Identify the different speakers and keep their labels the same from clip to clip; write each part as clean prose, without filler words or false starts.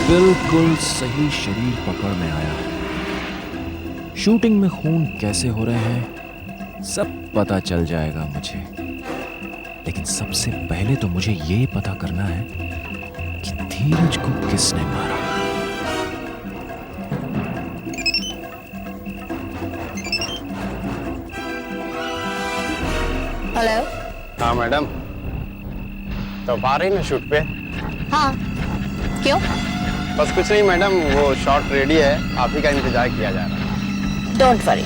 Speaker 1: बिल्कुल सही शरीर पकड़ में आया है। शूटिंग में खून कैसे हो रहे हैं सब पता चल जाएगा मुझे, लेकिन सबसे पहले तो मुझे ये पता करना है कि धीरज को किसने मारा।
Speaker 2: हेलो।
Speaker 3: हाँ मैडम, तो आ रही ना शूट पे?
Speaker 2: हाँ, क्यों?
Speaker 3: बस कुछ नहीं मैडम, वो शॉट रेडी है, आप ही का इंतजार किया जा रहा है।
Speaker 2: डोंट वरी,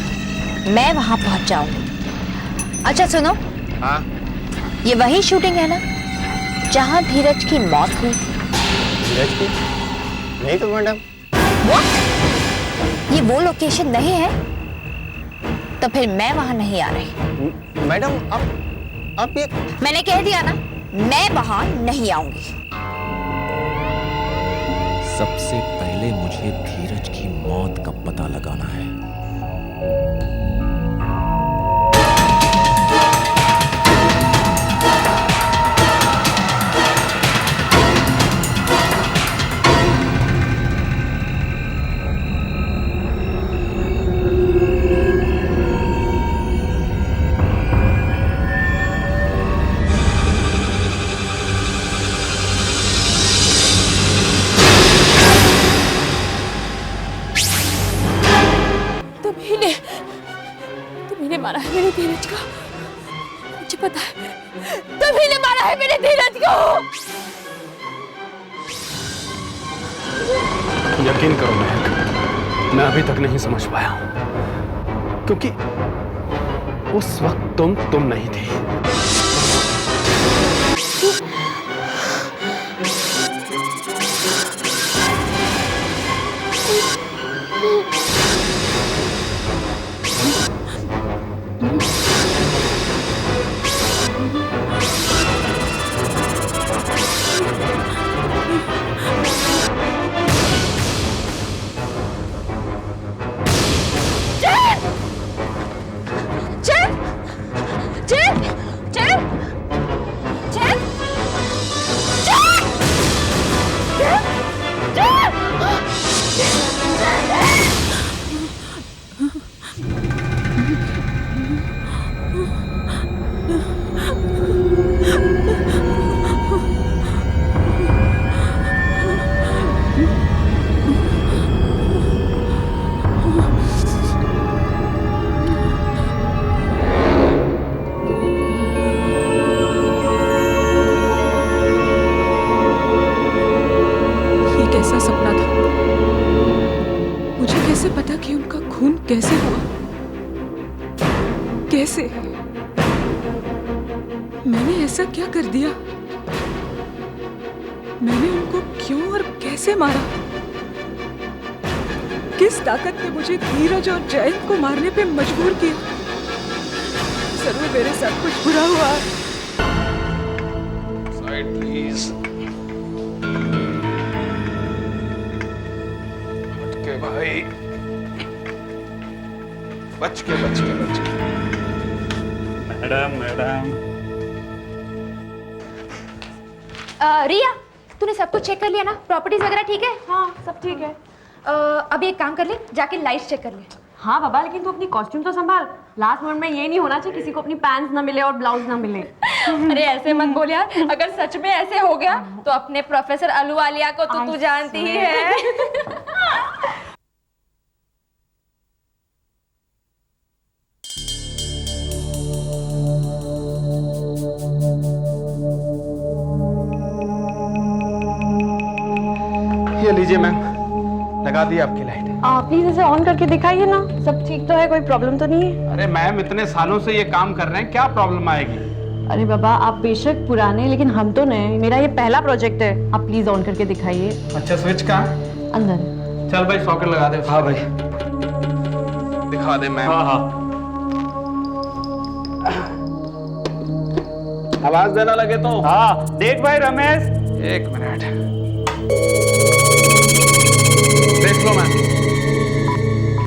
Speaker 2: मैं वहां पहुंच जाऊंगी। अच्छा सुनो।
Speaker 3: हाँ?
Speaker 2: ये वही शूटिंग है ना जहां धीरज की मौत हुई?
Speaker 3: धीरज की? नहीं तो मैडम।
Speaker 2: What? ये वो लोकेशन नहीं है? तो फिर मैं वहां नहीं आ रही।
Speaker 3: मैडम आप ये
Speaker 2: मैंने कह दिया ना, मैं वहां नहीं आऊंगी।
Speaker 1: सबसे पहले मुझे धीरज की मौत का पता लगाना है।
Speaker 4: तुम्ही मारा है मेरे धीरज को, मुझे पता है। तुम्ही मारा है मेरे धीरज को।
Speaker 5: यकीन करो महक, मैं अभी तक नहीं समझ पाया हूं, क्योंकि उस वक्त तुम नहीं थी।
Speaker 4: कैसे हुआ? कैसे? मैंने ऐसा क्या कर दिया? मैंने उनको क्यों और कैसे मारा? किस ताकत ने मुझे धीरज और जयंत को मारने पे मजबूर किया? जरूर मेरे साथ कुछ बुरा हुआ।
Speaker 5: Side please. हटके भाई, बच के। मैडम
Speaker 6: रिया, तूने सब कुछ चेक कर लिया ना? प्रॉपर्टीज वगैरह ठीक है?
Speaker 7: हाँ, सब ठीक है।
Speaker 6: अभी एक काम कर ले, जाके लाइट्स चेक कर ले।
Speaker 7: हाँ बाबा, लेकिन तू अपनी कॉस्ट्यूम तो संभाल। लास्ट मोमेंट में ये नहीं होना चाहिए किसी को अपनी पैंट्स ना मिले और ब्लाउज ना मिले।
Speaker 6: अरे ऐसे मत बोल यार, अगर सच में ऐसे हो गया तो अपने प्रोफेसर अलूवालिया को तो तू जानती ही है।
Speaker 5: ये लीजिए मैम, लगा दी आपकी लाइट।
Speaker 7: प्लीज इसे ऑन करके दिखाइए ना, सब ठीक तो है, कोई प्रॉब्लम तो नहीं है?
Speaker 5: अरे मैम, इतने सालों से ये काम कर रहे हैं, क्या प्रॉब्लम आएगी?
Speaker 7: अरे बाबा, आप बेशक पुराने लेकिन हम तो नए। मेरा ये पहला प्रोजेक्ट है, आप प्लीज ऑन करके दिखाइए।
Speaker 5: अच्छा, स्विच कहाँ?
Speaker 7: अंदर।
Speaker 5: चल भाई, सॉकेट लगा दे। हाँ भाई, दिखा दे मैम। हाँ। आवाज देना लगे तो।
Speaker 8: हाँ, देख भाई रमेश।
Speaker 5: एक मिनट, देख लो मैम।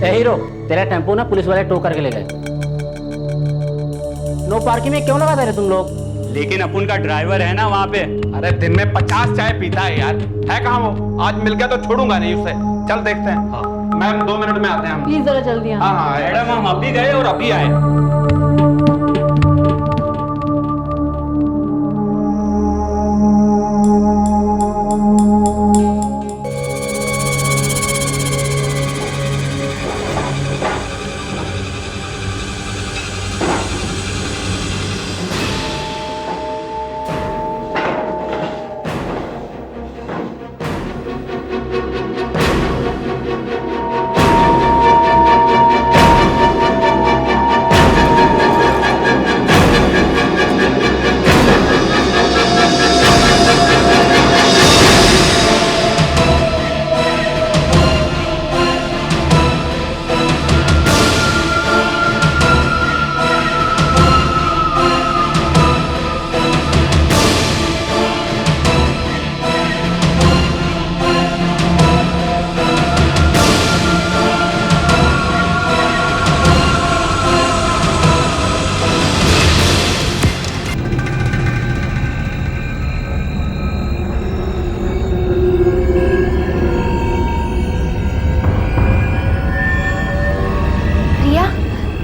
Speaker 8: ए हीरो, तेरा टेम्पो ना पुलिस वाले टो करके ले गए। नो पार्किंग में क्यों लगा दे रहे तुम लोग? लेकिन अपन का ड्राइवर है ना वहाँ पे।
Speaker 5: अरे दिन में 50 चाय पीता है यार, है कहाँ वो? आज मिल गया तो छोड़ूंगा नहीं उसे। चल देखते हैं। हाँ। मैम 2 मिनट में आते हैं हम।
Speaker 7: प्लीज जरा जल्दी आना।
Speaker 5: हाँ हाँ
Speaker 8: मैडम हम अभी गए और अभी आए।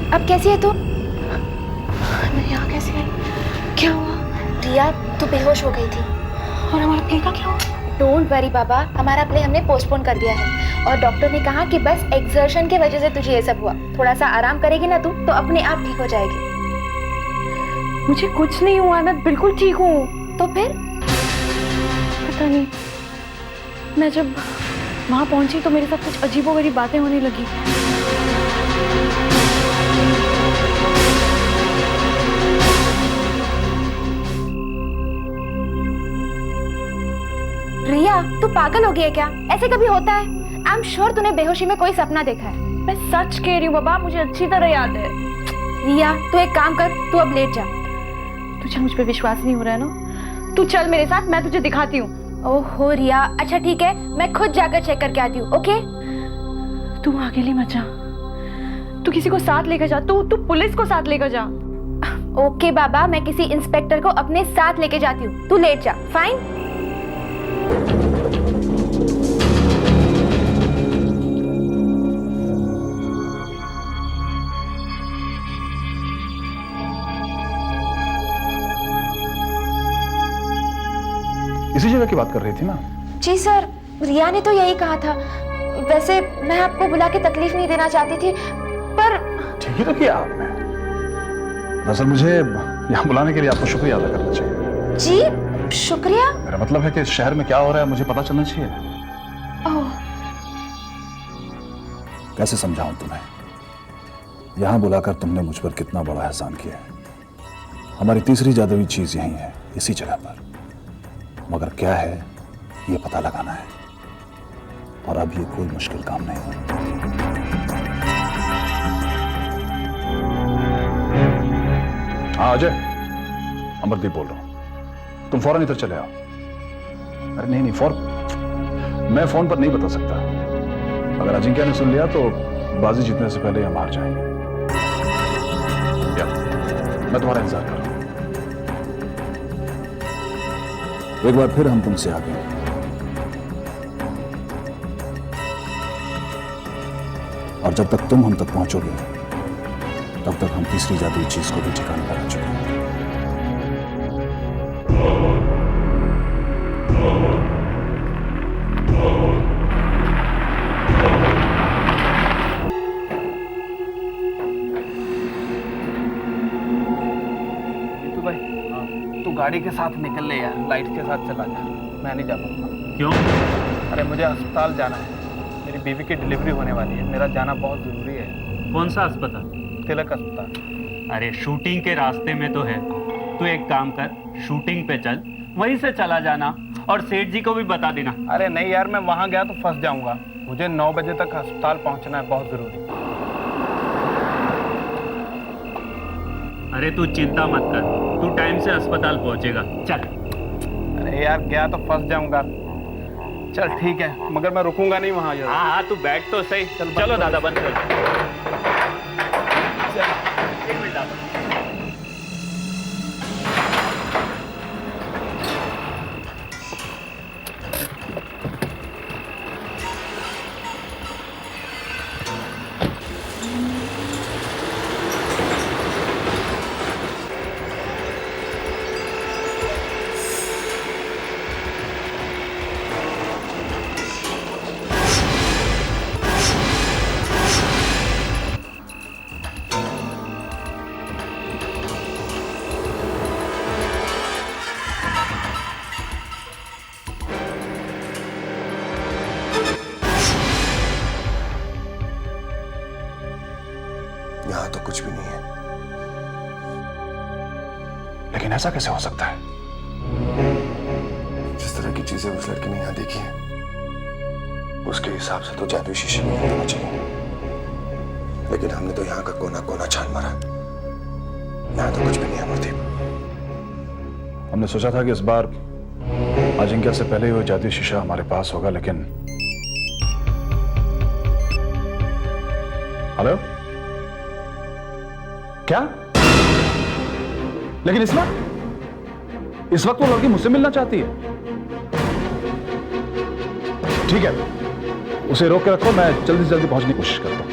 Speaker 2: अब कैसी है तू? मैं यहाँ कैसे आई? क्या हुआ? रिया, तू बेहोश हो गई थी। और हमारा प्ले का क्या हुआ? डोंट वरी बाबा, हमारा प्ले हमने पोस्टपोन कर दिया है और डॉक्टर ने कहा कि बस एक्सर्शन की वजह से तुझे ये सब हुआ। थोड़ा सा आराम करेगी ना तू तो अपने आप ठीक हो जाएगी।
Speaker 7: मुझे कुछ नहीं हुआ, मैं बिल्कुल ठीक हूँ।
Speaker 2: तो फिर?
Speaker 7: पता नहीं, मैं जब वहाँ पहुंची तो मेरे साथ कुछ अजीबोगरीब बातें होने लगी।
Speaker 2: रिया, तू पागल हो गई है क्या? ऐसे कभी होता है? आई एम श्योर तूने बेहोशी में कोई सपना देखा है।
Speaker 7: मैं सच कह रही हूँ बाबा, मुझे अच्छी तरह याद है।
Speaker 2: रिया, तू एक काम कर, तू अब लेट जा।
Speaker 7: तुझे मुझ पे विश्वास नहीं हो रहा है ना? तू चल मेरे साथ, मैं तुझे दिखाती हूँ।
Speaker 2: ओहो रिया, अच्छा ठीक है, मैं खुद जाकर चेक करके आती हूँ। ओके?
Speaker 7: तू अकेली मत जा, तू किसी को साथ लेकर जा, तू पुलिस को साथ लेकर जा।
Speaker 2: ओके बाबा, मैं किसी इंस्पेक्टर को अपने साथ लेके जाती हूँ, तू लेट जा। फाइन?
Speaker 9: इसी जगह की बात कर रही थी ना?
Speaker 2: जी सर, रिया ने तो यही कहा था। वैसे मैं आपको बुला के तकलीफ नहीं देना चाहती थी, पर
Speaker 9: ठीक ही तो किया आपने। दरअसल मुझे यहाँ बुलाने के लिए आपको शुक्रिया अदा करना चाहिए।
Speaker 2: जी शुक्रिया?
Speaker 9: मेरा मतलब है कि शहर में क्या हो रहा है मुझे पता चलना चाहिए।
Speaker 2: ओह,
Speaker 9: कैसे समझाऊं तुम्हें? यहाँ बुलाकर तुमने मुझ पर कितना बड़ा एहसान किया है। हमारी तीसरी जादुई चीज यही है, इसी जगह पर। मगर क्या है ये पता लगाना है, और अब ये कोई मुश्किल काम नहीं है। हाँ अजय, अमरदीप बोल रहा हूं। तुम फौरन इधर चले आओ। अरे नहीं नहीं, मैं फोन पर नहीं बता सकता। अगर अजिंक्य ने सुन लिया तो बाजी जीतने से पहले हम हार जाएंगे। मैं तुम्हारा इंतजार कर रहा हूं। एक बार फिर हम तुमसे आगे हैं। और जब तक तुम हम तक पहुंचोगे तब तक हम तीसरी जादुई चीज को भी ठिकाने पर आ चुके हैं।
Speaker 5: तू भाई, तू गाड़ी के साथ निकल ले यार, लाइट के साथ चला जा। मैं नहीं जा पाऊंगा।
Speaker 8: क्यों?
Speaker 5: अरे मुझे अस्पताल जाना है, मेरी बीवी की डिलीवरी होने वाली है, मेरा जाना बहुत जरूरी है।
Speaker 8: कौन सा अस्पताल?
Speaker 5: तिलक अस्पताल।
Speaker 8: अरे शूटिंग के रास्ते में तो है। तू एक काम कर, शूटिंग पे चल, वहीं से चला जाना और सेठ जी को भी बता देना।
Speaker 5: अरे नहीं यार, मैं वहां गया तो फंस जाऊंगा। मुझे 9 बजे तक अस्पताल पहुंचना है, बहुत जरूरी।
Speaker 8: अरे तू चिंता मत कर, तू टाइम से अस्पताल पहुंचेगा। चल।
Speaker 5: अरे यार गया तो फंस जाऊंगा। चल ठीक है, मगर मैं रुकूंगा नहीं वहां।
Speaker 8: हाँ हाँ, तू बैठ तो सही। चलो दादा, बंद कर। एक मिनट दादा।
Speaker 9: कुछ भी नहीं है, लेकिन ऐसा कैसे हो सकता है? जिस तरह की चीजें उस लड़की ने यहां देखी है, उसके हिसाब से तो जादुई शीशे में होना चाहिए, लेकिन हमने तो यहाँ का कोना कोना छान मारा, यहाँ तो कुछ भी नहीं है मूर्ति। हमने सोचा था कि इस बार अजिंक्य से पहले ही वो जादुई शीशा हमारे पास होगा, लेकिन हेलो, क्या? लेकिन इस वक्त वो लड़की मुझसे मिलना चाहती है। ठीक है, उसे रोक के रखो, मैं जल्दी से जल्दी पहुंचने की कोशिश करता हूं।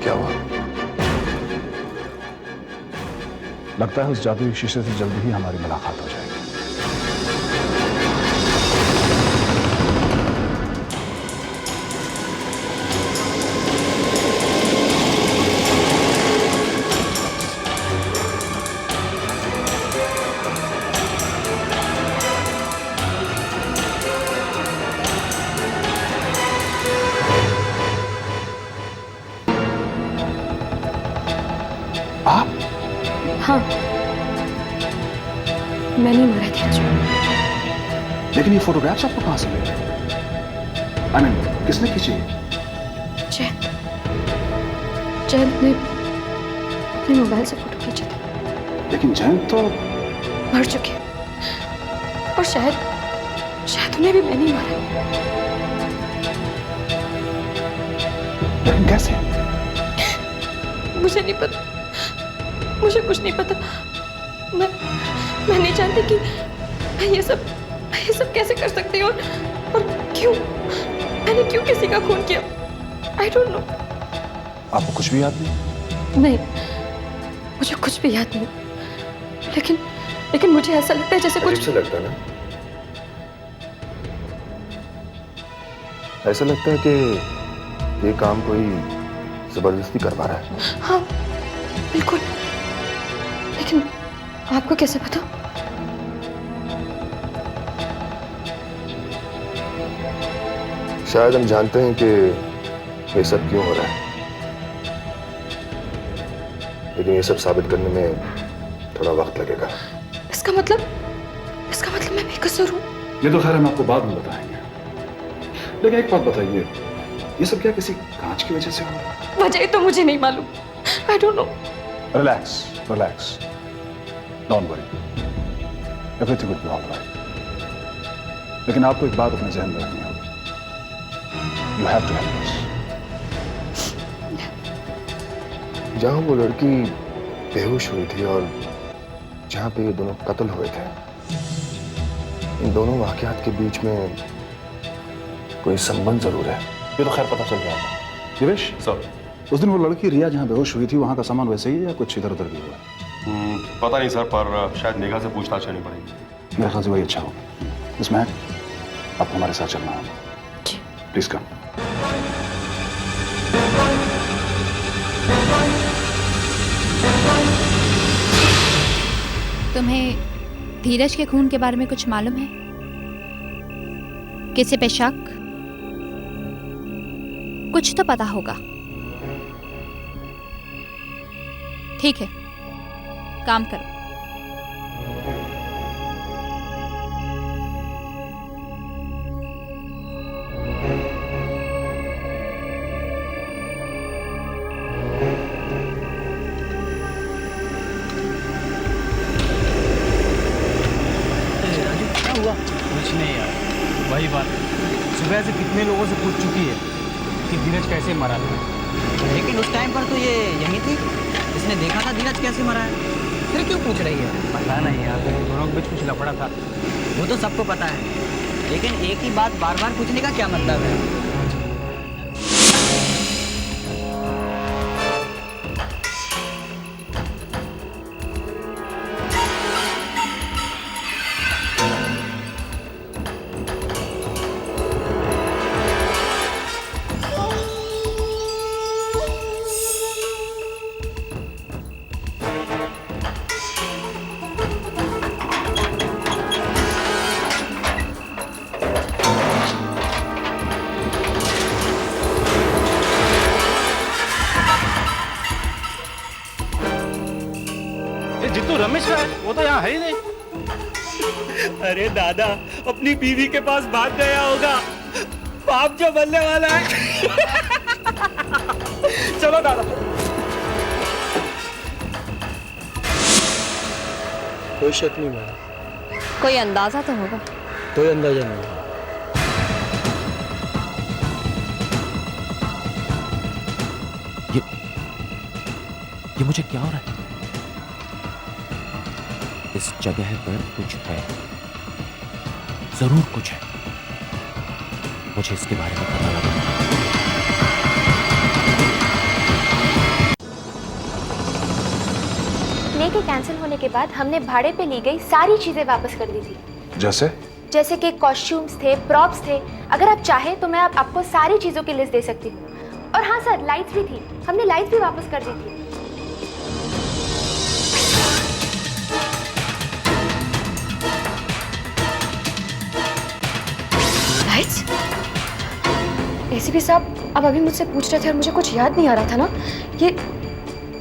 Speaker 9: क्या हुआ? लगता है उस जादुई शीशे से जल्दी ही हमारी मुलाकात हो जाएगी।
Speaker 7: हाँ, मैंने मारा था।
Speaker 9: लेकिन ये फोटोग्राफ्स आपको कहां से मिले? I mean, किसने खींची?
Speaker 7: जयंत ने अपने मोबाइल से फोटो खींची थी।
Speaker 9: लेकिन जयंत तो
Speaker 7: मर चुके और शायद उन्हें भी मैंने ही मारा।
Speaker 9: लेकिन कैसे?
Speaker 7: मुझे नहीं पता, मुझे कुछ नहीं पता। मैं नहीं जानती कि मैं ये सब कैसे कर सकती हूँ और क्यों, मैंने क्यों किसी का खून किया। आई डोंट नो।
Speaker 9: आपको कुछ भी याद नहीं?
Speaker 7: नहीं, मुझे कुछ भी याद नहीं, लेकिन मुझे ऐसा लगता है जैसे कुछ
Speaker 9: लगता है ना? ऐसा लगता है कि ये काम कोई जबरदस्ती करवा रहा है।
Speaker 7: हाँ, बिल्कुल। लेकिन आपको कैसे पता?
Speaker 9: शायद हम जानते हैं कि ये सब क्यों हो रहा है, लेकिन ये सब साबित करने में थोड़ा वक्त लगेगा।
Speaker 7: इसका मतलब मैं बेकसूर हूँ।
Speaker 9: ये तो खैर हम आपको बाद में बताएंगे, लेकिन एक बात बताइए, ये सब क्या किसी कांच की वजह से हो रहा है?
Speaker 7: वजह तो मुझे नहीं मालूम। I don't know.
Speaker 9: Relax, don't worry, everything will be alright. लेकिन आपको एक बात अपने जहन में रखनी होगी, you have to help us. जहां वो लड़की बेहोश हुई थी और जहां पे ये दोनों कत्ल हुए थे, इन दोनों वाकयात के बीच में कोई संबंध जरूर है। ये तो खैर पता चल जाएगा। दिवेश सर, उस दिन वो लड़की रिया जहां बेहोश हुई थी, वहां का सामान वैसे ही है या कुछ इधर उधर भी हुआ है?
Speaker 10: पता नहीं सर, पर शायद निगाह से पूछताछ करनी पड़ेगी।
Speaker 9: मेरे ख्याल से वही अच्छा होगा। इसमें आपको हमारे साथ चलना होगा। Please come.
Speaker 11: तुम्हें धीरज के खून के बारे में कुछ मालूम है? किसी पे शक? कुछ तो पता होगा। ठीक है, काम करो।
Speaker 3: कुछ नहीं यार, वही बात है। सुबह से कितने लोगों से पूछ चुकी है कि धीरज कैसे मरा था,
Speaker 12: लेकिन उस टाइम पर तो ये यहीं थी, इसने देखा था धीरज कैसे मरा है। फिर क्यों पूछ रही है?
Speaker 3: पता नहीं यार, दोनों के बीच कुछ लफड़ा था।
Speaker 12: वो तो सबको पता है, लेकिन एक ही बात बार बार पूछने का क्या मतलब है?
Speaker 5: यहाँ है ही नहीं।
Speaker 8: अरे दादा अपनी बीवी के पास भाग गया होगा, पाप जो बनने वाला है। चलो दादा।
Speaker 3: कोई शक नहीं मैडम।
Speaker 7: कोई अंदाजा तो होगा।
Speaker 3: कोई अंदाजा नहीं।
Speaker 1: ये मुझे क्या हो रहा है? इस जगह पर कुछ है, जरूर कुछ है। मुझे इसके बारे में पता लगा।
Speaker 2: प्ले के कैंसिल होने के बाद हमने भाड़े पे ली गई सारी चीजें वापस कर दी थी। जैसे कि कॉस्ट्यूम्स थे, प्रॉप्स थे। अगर आप चाहें तो मैं आपको सारी चीजों की लिस्ट दे सकती हूँ। और हाँ सर, लाइट्स भी थी, हमने लाइट्स भी वापस कर दी थी।
Speaker 7: लाइट्स? एसीपी साहब अब अभी मुझसे पूछ रहे थे और मुझे कुछ याद नहीं आ रहा था ना। ये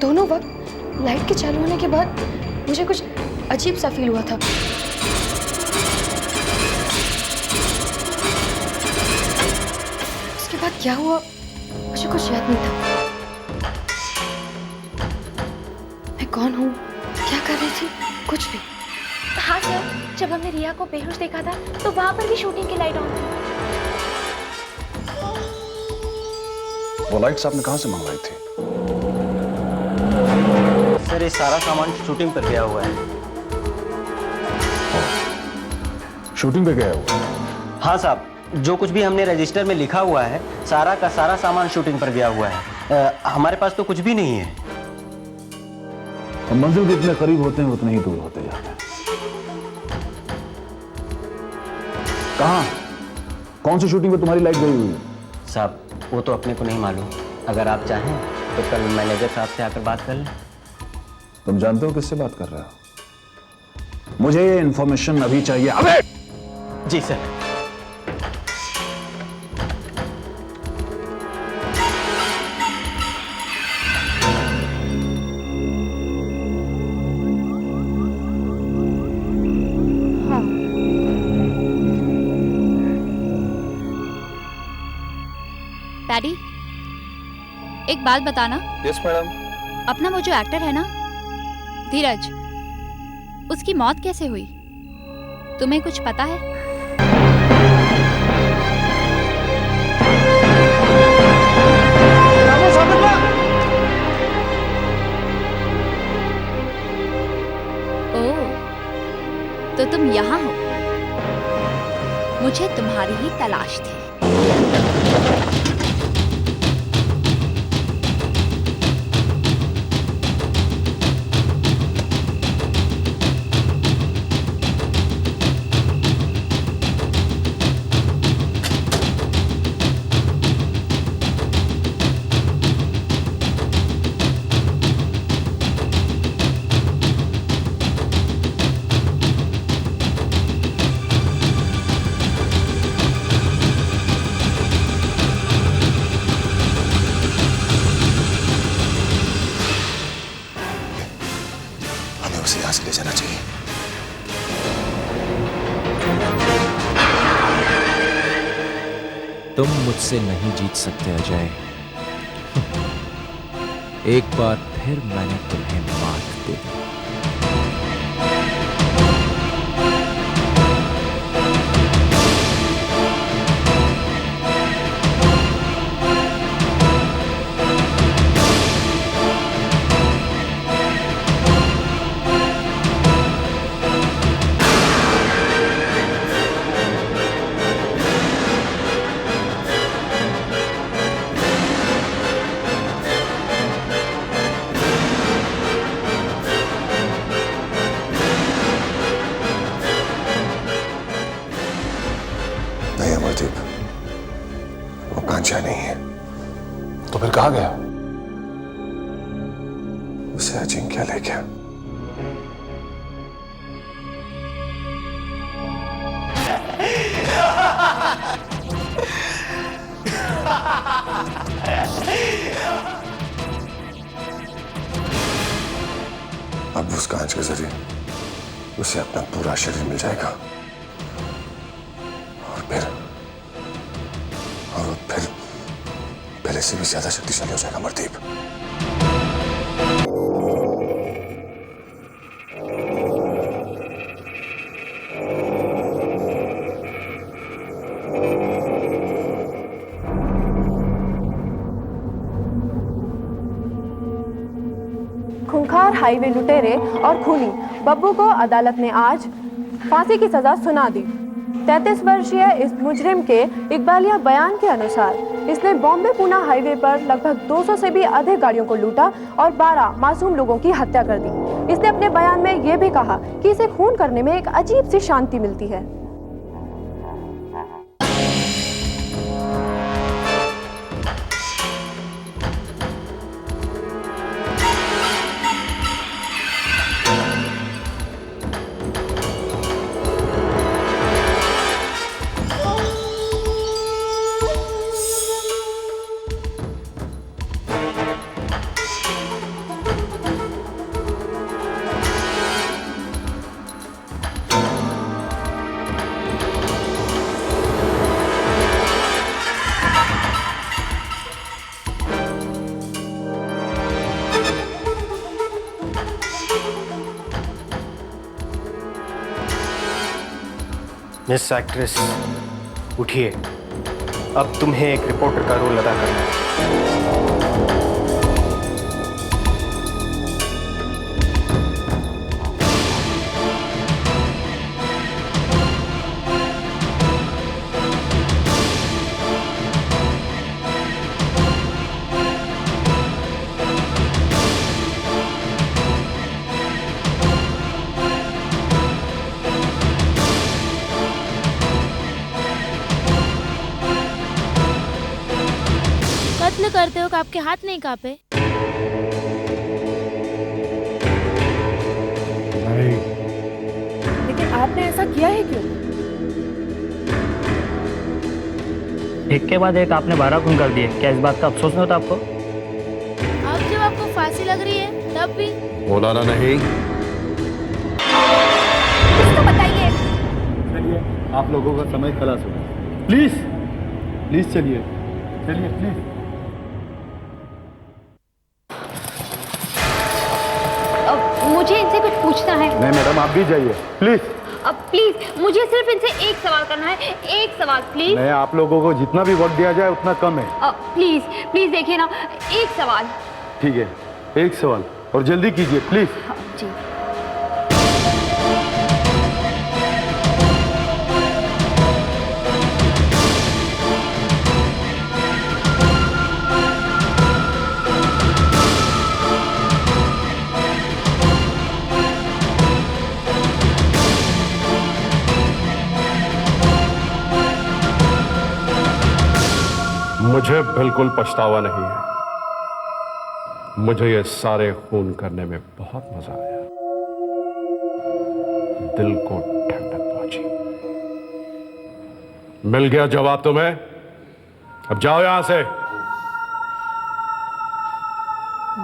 Speaker 7: दोनों वक्त लाइट के चालू होने के बाद मुझे कुछ अजीब सा फील हुआ था। उसके बाद क्या हुआ मुझे कुछ याद नहीं था। मैं कौन हूँ, क्या कर रही थी, कुछ भी।
Speaker 2: हाँ सर, जब हमने रिया को बेहोश देखा था तो वहां पर भी शूटिंग की लाइट ऑन थी।
Speaker 9: वो लाइट्स आपने कहाँ से मंगवाई थी?
Speaker 12: सर ये सारा सामान शूटिंग पर गया हुआ है।
Speaker 9: शूटिंग पे गया हुआ?
Speaker 12: हाँ साहब, जो कुछ भी हमने रजिस्टर में लिखा हुआ है सारा का सारा सामान शूटिंग पर गया हुआ है। हमारे पास तो कुछ भी नहीं है।
Speaker 9: हम मंजिल जितने करीब होते हैं उतने ही दूर होते जाते हैं। कहाँ, कौन सी शूटिंग पे तुम्हारी लाइट गई हुई है?
Speaker 12: साहब वो तो अपने को नहीं मालूम। अगर आप चाहें तो कल मैनेजर साहब से आकर बात कर लें।
Speaker 9: तुम जानते हो किससे बात कर रहे हो? मुझे ये इंफॉर्मेशन अभी चाहिए। अबे!
Speaker 12: जी सर।
Speaker 11: डैडी, एक बात बताना।
Speaker 10: Yes madam.
Speaker 11: अपना वो जो एक्टर है ना, धीरज, उसकी मौत कैसे हुई? तुम्हें कुछ पता है? ओह, तो तुम यहाँ हो। मुझे तुम्हारी ही तलाश थी।
Speaker 9: उसे यहाँ से ले जाना चाहिए।
Speaker 1: तुम मुझसे नहीं जीत सकते अजय। एक बार फिर मैंने तुम्हें मात दे दी।
Speaker 9: वो कांचा नहीं है। तो फिर कहाँ गया? उसे अजिंक्य ले गया। अब उस कांच के जरिए उसे अपना पूरा शरीर मिल जाएगा और फिर पहले से भी ज्यादा शक्तिशाली हो जाएगा अमरदीप।
Speaker 13: खूंखार हाईवे लुटेरे और खूनी बब्बू को अदालत ने आज फांसी की सजा सुना दी। 33 वर्षीय इस मुजरिम के इकबालिया बयान के अनुसार इसने बॉम्बे पूना हाईवे पर लगभग 200 से भी अधिक गाड़ियों को लूटा और 12 मासूम लोगों की हत्या कर दी। इसने अपने बयान में यह भी कहा कि इसे खून करने में एक अजीब सी शांति मिलती है।
Speaker 12: मिस एक्ट्रेस, उठिए। अब तुम्हें एक रिपोर्टर का रोल अदा करना है।
Speaker 14: कत्ल करते हो आपके हाथ नहीं कांपे?
Speaker 13: नहीं। लेकिन आपने ऐसा किया है क्यों?
Speaker 15: एक के बाद एक आपने 12 खून कर दिए। क्या इस बात का अफसोस नहीं होता आपको?
Speaker 14: अब जब आपको फांसी लग रही है तब भी
Speaker 9: मौलाना नहीं।
Speaker 14: कुछ तो बताइए।
Speaker 16: चलिए, आप लोगों का समय खलास हो गया। प्लीज प्लीज चलिए चलिए प्लीज।
Speaker 17: मुझे इनसे कुछ पूछना है।
Speaker 16: नहीं मैडम, आप भी जाइए प्लीज।
Speaker 17: अब प्लीज मुझे सिर्फ इनसे एक सवाल करना है, एक सवाल प्लीज।
Speaker 16: नहीं, आप लोगों को जितना भी वक्त दिया जाए उतना कम है।
Speaker 17: प्लीज प्लीज देखिए ना, एक सवाल।
Speaker 16: ठीक है, एक सवाल और जल्दी कीजिए प्लीज।
Speaker 17: जी।
Speaker 10: मुझे बिल्कुल पछतावा नहीं है। मुझे ये सारे खून करने में बहुत मजा आया, दिल को ठंडक पहुंची। मिल गया जवाब तुम्हें, अब जाओ यहां से।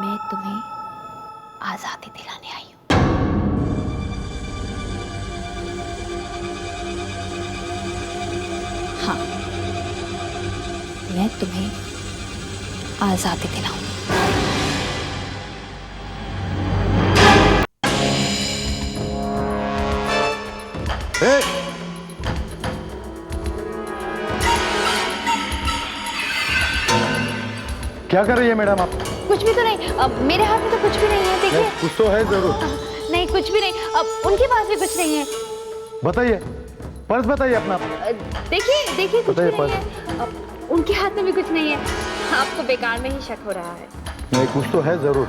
Speaker 17: मैं तुम्हें आजादी दिलाने आई हूं। हाँ, मैं तुम्हें आजादी दिलाऊं।
Speaker 16: क्या कर रही है मैडम आप?
Speaker 17: कुछ भी तो नहीं, मेरे हाथ में तो कुछ भी नहीं है। देखिए,
Speaker 16: कुछ तो है जरूर।
Speaker 17: नहीं, कुछ भी नहीं। उनके पास भी कुछ नहीं है।
Speaker 16: बताइए, पर्स बताइए अपना।
Speaker 17: देखिए देखिए, कुछ भी
Speaker 16: बताइए
Speaker 17: नहीं है। उनके हाथ में भी कुछ नहीं है। आपको बेकार में ही शक हो रहा है।
Speaker 16: नहीं, कुछ तो है जरूर।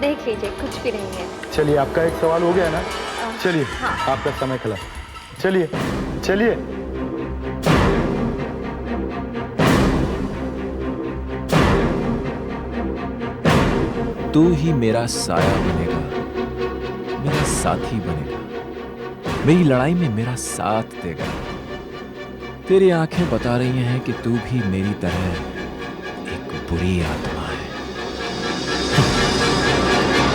Speaker 17: देख लीजिए, कुछ भी नहीं है।
Speaker 16: चलिए, आपका एक सवाल हो गया ना। चलिए,
Speaker 17: हाँ।
Speaker 16: आपका समय खिला। चलिए चलिए।
Speaker 1: तू ही मेरा साया बनेगा, मेरा साथी बनेगा, मेरी लड़ाई में मेरा साथ देगा। तेरी आंखें बता रही हैं कि तू भी मेरी तरह एक बुरी आत्मा